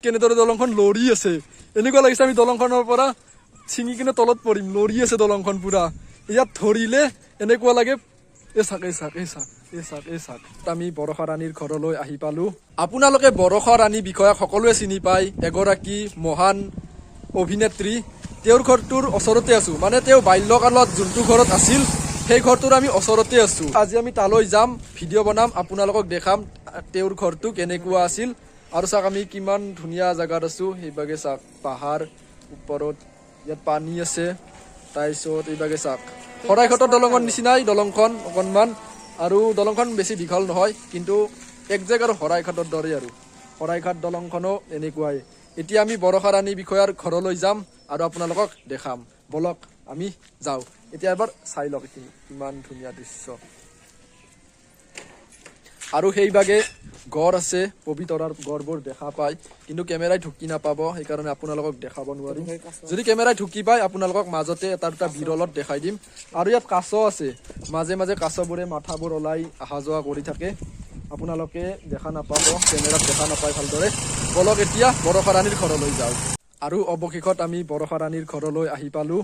কেনেদৰে দলংখন লৰি আছে এনেকুৱা লাগিছে আমি দলংখনৰ পৰা ছিঙি কিনে তলত পৰিম লৰি আছে দলংখন পুৰা ইয়াত ধৰিলে এনেকুৱা লাগে আমি বৰষা ৰাণীৰ ঘৰলৈ আহি পালো আপোনালোকে বৰষা ৰাণী বিষয়াক সকলোৱে চিনি পায় এগৰাকী মহান অভিনেত্ৰী তেওঁৰ ঘৰটোৰ ওচৰতে আছো মানে তেওঁ বাল্যকালত যোনটো ঘৰত আছিল সেই ঘৰটোৰ আমি ওচৰতে আছো আজি আমি তালৈ যাম ভিডিঅ' বনাম আপোনালোকক দেখাম তেওঁৰ ঘৰটো কেনেকুৱা আছিল আৰু চাক আমি কিমান ধুনীয়া জাগাত আছো সেইবাগে চাক পাহাৰ ওপৰত ইয়াত পানী আছে তাৰপিছত এইবাগে চাক শৰাইঘাটৰ দলংখন নিচিনাই দলংখন অকণমান আৰু দলংখন বেছি দীঘল নহয় কিন্তু একজেক্ট আৰু শৰাইঘাটৰ দৰে আৰু শৰাইঘাট দলংখনো এনেকুৱাই এতিয়া আমি বৰষা ৰাণী বিষয়াৰ ঘৰলৈ যাম আৰু আপোনালোকক দেখাম বলক আমি যাওঁ এতিয়া এবাৰ চাই লওক কিমান ধুনীয়া দৃশ্য আৰু সেইবাগে গড় আছে পবিতৰাৰ গড়বোৰ দেখা পায় কিন্তু কেমেৰাই ঢুকি নাপাব সেইকাৰণে আপোনালোকক দেখাব নোৱাৰিম যদি কেমেৰাই ঢুকি পায় আপোনালোকক মাজতে এটা দুটা বিৰলত দেখাই দিম আৰু ইয়াত কাছ আছে মাজে মাজে কাছবোৰে মাথাবোৰ ওলাই অহা যোৱা কৰি থাকে আপোনালোকে দেখা নাপাব কেমেৰাত দেখা নাপায় ভালদৰে বলক এতিয়া বৰষা ৰাণীৰ ঘৰলৈ যাওঁ আৰু অৱশেষত আমি বৰষা ৰাণীৰ ঘৰলৈ আহি পালো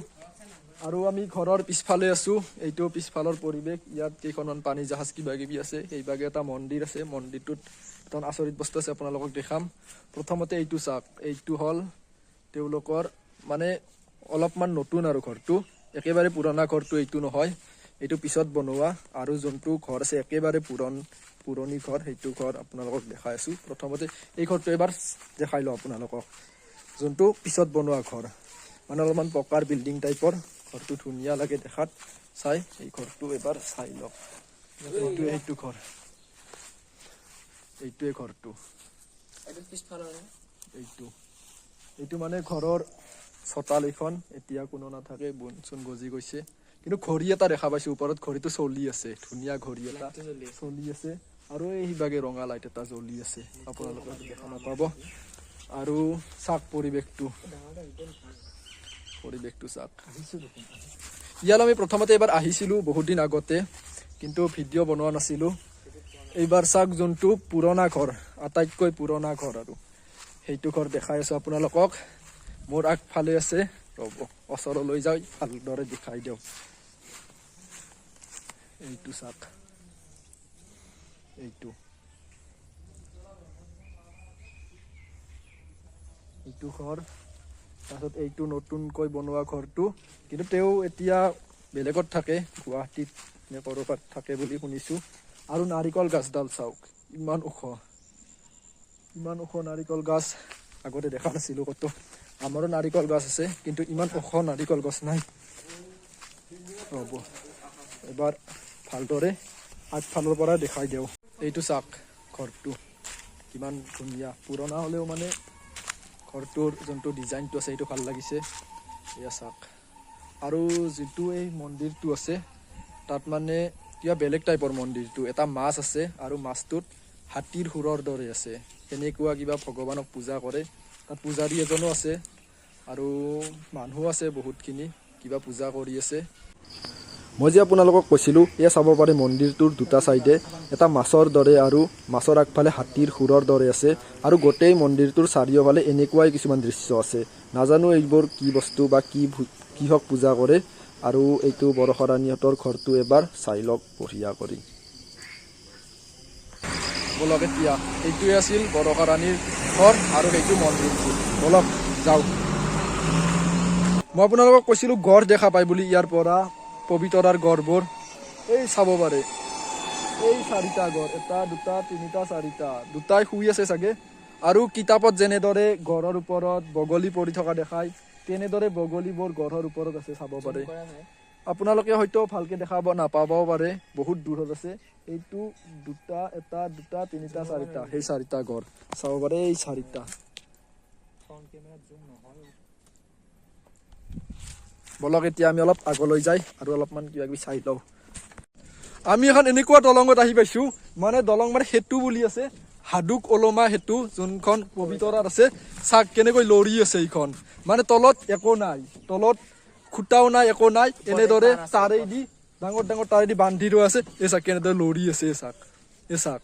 আৰু আমি ঘৰৰ পিছফালে আছো এইটো পিছফালৰ পৰিৱেশ ইয়াত কেইখনমান পানী জাহাজ কিবা কিবি আছে সেইবাগে এটা মন্দিৰ আছে মন্দিৰটোত এটা আচৰিত বস্তু আছে আপোনালোকক দেখাম প্ৰথমতে এইটো চাওক এইটো হ'ল তেওঁলোকৰ মানে অলপমান নতুন আৰু ঘৰটো একেবাৰে পুৰণা ঘৰটো এইটো নহয় এইটো পিছত বনোৱা আৰু যোনটো ঘৰ আছে একেবাৰে পুৰণি ঘৰ সেইটো ঘৰ আপোনালোকক দেখাই আছো প্ৰথমতে এই ঘৰটো এবাৰ দেখাই লওঁ আপোনালোকক যোনটো পিছত বনোৱা ঘৰ মানে অলপমান পকাৰ বিল্ডিং টাইপৰ ঘৰটো ধুনীয়া লাগে দেখাত চাই এই ঘৰটো এবাৰ চাই লওক এইটো ঘৰ এইটোৱে ঘৰটো এইটো মানে ঘৰৰ চোতাল এইখন এতিয়া কোনো নাথাকে বন চোন গজি গৈছে কিন্তু ঘড়ী এটা দেখা পাইছো ওপৰত ঘড়ীটো চলি আছে ধুনীয়া ঘড়ী এটা চলি আছে আৰু এই সিবাগে ৰঙা লাইট এটা জ্বলি আছে আপোনালোকে দেখা নাপাব আৰু চাক পৰিৱেশটো চাক ইয়ালৈ আমি প্ৰথমতে এবাৰ আহিছিলো বহুত দিন আগতে কিন্তু ভিডিঅ' বনোৱা নাছিলো এইবাৰ চাক যোনটো পুৰণা ঘৰ আটাইতকৈ পুৰণা ঘৰ আৰু সেইটো ঘৰ দেখাই আছো আপোনালোকক মোৰ আগফালে আছে ৰ'ব ওচৰলৈ যাই ভালদৰে দেখাই দিওঁ এইটো চাক এইটো ঘৰ তাৰপিছত এইটো নতুনকৈ বনোৱা ঘৰটো কিন্তু তেওঁ এতিয়া বেলেগত থাকে গুৱাহাটীত নে ক'ৰবাত থাকে বুলি শুনিছো আৰু নাৰিকল গাছডাল চাওক ইমান ওখ নাৰিকল গছ আগতে দেখা নাছিলো কতো আমাৰো নাৰিকল গছ আছে কিন্তু ইমান ওখ নাৰিকল গছ নাই ৰ'ব এবাৰ ভালদৰে আগফালৰ পৰা দেখাই দিওঁ এইটো চাওক ঘৰটো কিমান ধুনীয়া পুৰণা হ'লেও মানে ঘৰটোৰ যোনটো ডিজাইনটো আছে সেইটো ভাল লাগিছে এয়া চাওক আৰু যিটো এই মন্দিৰটো আছে তাত মানে কিবা বেলেগ টাইপৰ মন্দিৰটো এটা মাছ আছে আৰু মাছটোত হাতীৰ শুৰৰ দৰে আছে এনেকুৱা কিবা ভগৱানক পূজা কৰে তাত পূজাৰী এজনো আছে আৰু মানুহ আছে বহুতখিনি কিবা পূজা কৰি আছে মই যে আপোনালোকক কৈছিলোঁ এয়া চাব পাৰে মন্দিৰটোৰ দুটা চাইডে এটা মাছৰ দৰে আৰু মাছৰ আগফালে হাতীৰ শুৰৰ দৰে আছে আৰু গোটেই মন্দিৰটোৰ চাৰিওফালে এনেকুৱাই কিছুমান দৃশ্য আছে নাজানো এইবোৰ কি বস্তু বা কিহক পূজা কৰে আৰু এইটো বৰষা ৰাণীহঁতৰ ঘৰটো এবাৰ চাই লওক বঢ়িয়া কৰি বলক এতিয়া এইটোৱে আছিল বৰষা ৰাণীৰ ঘৰ আৰু সেইটো মন্দিৰটো বলক যাওঁ মই আপোনালোকক কৈছিলোঁ গড় দেখা পায় বুলি ইয়াৰ পৰা পবিতৰাৰ গড়বোৰ এই চাব পাৰে এই চাৰিটা গড় এটা দুটা তিনিটা চাৰিটা দুটাই শুই আছে চাগে আৰু কিতাপত যেনেদৰে গড়ৰ ওপৰত বগলী পৰি থকা দেখায় তেনেদৰে বগলীবোৰ গড়ৰ ওপৰত আছে চাব পাৰে আপোনালোকে হয়তো ভালকে দেখাব নাপাবও পাৰে বহুত দূৰত আছে এইটো দুটা এটা দুটা তিনিটা চাৰিটা সেই চাৰিটা গড় চাব পাৰে এই চাৰিটা বলক এতিয়া আমি অলপ আগলৈ যাই আৰু অলপমান কিবা কিবি চাই লওঁ আমি এখন এনেকুৱা দলঙত আহি পাইছো মানে দলং মানে সেতু বুলি আছে হাডুক ওলমা সেতু যোনখন পবিতৰাত আছে চাক কেনেকৈ লৰি আছে এইখন মানে তলত একো নাই তলত খুটাও নাই একো নাই এনেদৰে তাৰেদি ডাঙৰ ডাঙৰ তাৰেদি বান্ধি ৰৈ আছে এই চাক কেনেদৰে লৰি আছে এই চাক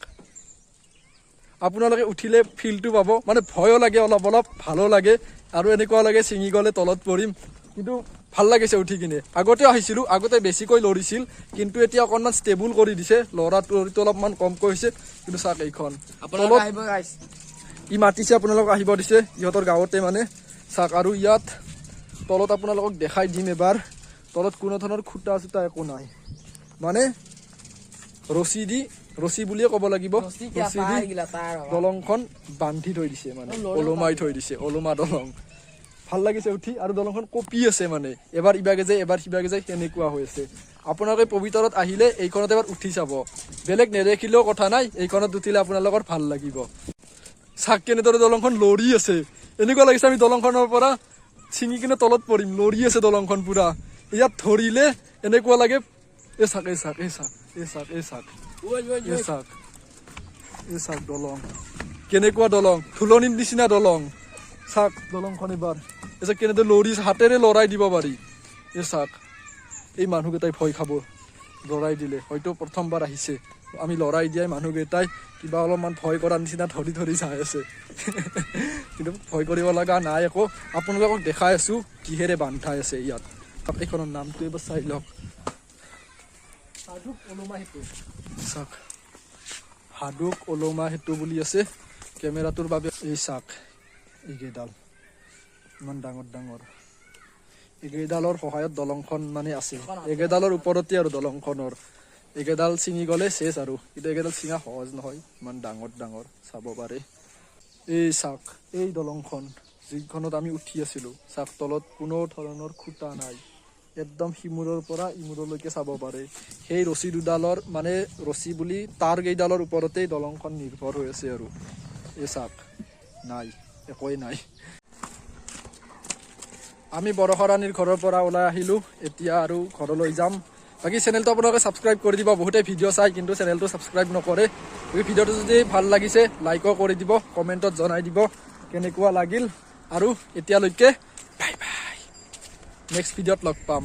আপোনালোকে উঠিলে ফিলটো পাব মানে ভয়ো লাগে অলপ অলপ ভালো লাগে আৰু এনেকুৱা লাগে ছিঙি গ'লে তলত পৰিম কিন্তু ভাল লাগিছে উঠি কিনে আগতে আহিছিলোঁ আগতে বেছিকৈ লৰিছিল কিন্তু এতিয়া অকণমান ষ্টেবল কৰি দিছে লৰাটো অলপমান কমকৈ হৈছে কিন্তু চাওক এইখন ই মাতিছে আপোনালোকক আহিব দিছে ইহঁতৰ গাঁৱতে মানে চাওক আৰু ইয়াত তলত আপোনালোকক দেখাই দিম এবাৰ তলত কোনো ধৰণৰ খুটা চুটা একো নাই মানে ৰছী বুলিয়ে ক'ব লাগিব ৰছী দি দলংখন বান্ধি থৈ দিছে মানে ওলোমাই থৈ দিছে ওলোমা দলং ভাল লাগিছে উঠি আৰু দলংখন কপি আছে মানে এবাৰ ইবাগে যায় এবাৰ সিবাগে যায় তেনেকুৱা হৈ আছে আপোনালোকে পবিতৰত আহিলে এইখনত এবাৰ উঠি চাব বেলেগ নেদেখিলেও কথা নাই এইখনত উঠিলে আপোনালোকৰ ভাল লাগিব চাক কেনেদৰে দলংখন লৰি আছে এনেকুৱা লাগিছে আমি দলংখনৰ পৰা ছিঙি কিনে তলত পৰিম লৰি আছে দলংখন পুৰা ইয়াত ধৰিলে এনেকুৱা লাগে এই চাক দলং কেনেকুৱা দলং ফুলনিৰ নিচিনা দলং চাক দলংখন এবাৰ এই কেনেদৰে লৰি হাতেৰে লৰাই দিব পাৰি এই চাক এই মানুহকেইটাই ভয় খাব লৰাই দিলে হয়তো প্ৰথমবাৰ আহিছে আমি লৰাই দিয়াই মানুহকেইটাই কিবা অলপমান ভয় কৰাৰ নিচিনা ধৰি ধৰি চাই আছে কিন্তু ভয় কৰিব লগা নাই একো আপোনালোকক দেখাই আছো কিহেৰে বান্ধাই আছে ইয়াত এইখনৰ নামটো এবাৰ চাই লওক হাডুক ওলোমা সেতু বুলি আছে কেমেৰাটোৰ বাবে এই চাক এইকেইডাল ইমান ডাঙৰ ডাঙৰ এইকেইডালৰ সহায়ত দলংখন মানে আছে এইকেইডালৰ ওপৰতে আৰু দলংখনৰ এইকেইডাল ছিঙি গ'লে চেচ আৰু কিন্তু এইকেইডাল ছিঙা সহজ নহয় ইমান ডাঙৰ ডাঙৰ চাব পাৰে এই চাক এই দলংখন যিখনত আমি উঠি আছিলোঁ চাক তলত কোনো ধৰণৰ খুটা নাই একদম সিমূৰৰ পৰা ইমূৰলৈকে চাব পাৰে সেই ৰছী দুডালৰ মানে ৰছী বুলি তাৰ কেইডালৰ ওপৰতেই দলংখন নিৰ্ভৰ হৈ আছে আৰু এই চাক নাই একোৱেই নাই আমি বৰষা ৰাণীৰ ঘৰৰ পৰা ওলাই আহিলোঁ এতিয়া আৰু ঘৰলৈ যাম বাকী চেনেলটো আপোনালোকে ছাবস্ক্ৰাইব কৰি দিব বহুতে ভিডিঅ' চাই কিন্তু চেনেলটো ছাবস্ক্ৰাইব নকৰে এই ভিডিঅ'টো যদি ভাল লাগিছে লাইকো কৰি দিব কমেণ্টত জনাই দিব কেনেকুৱা লাগিল আৰু এতিয়ালৈকে বাই বাই নেক্সট ভিডিঅ'ত লগ পাম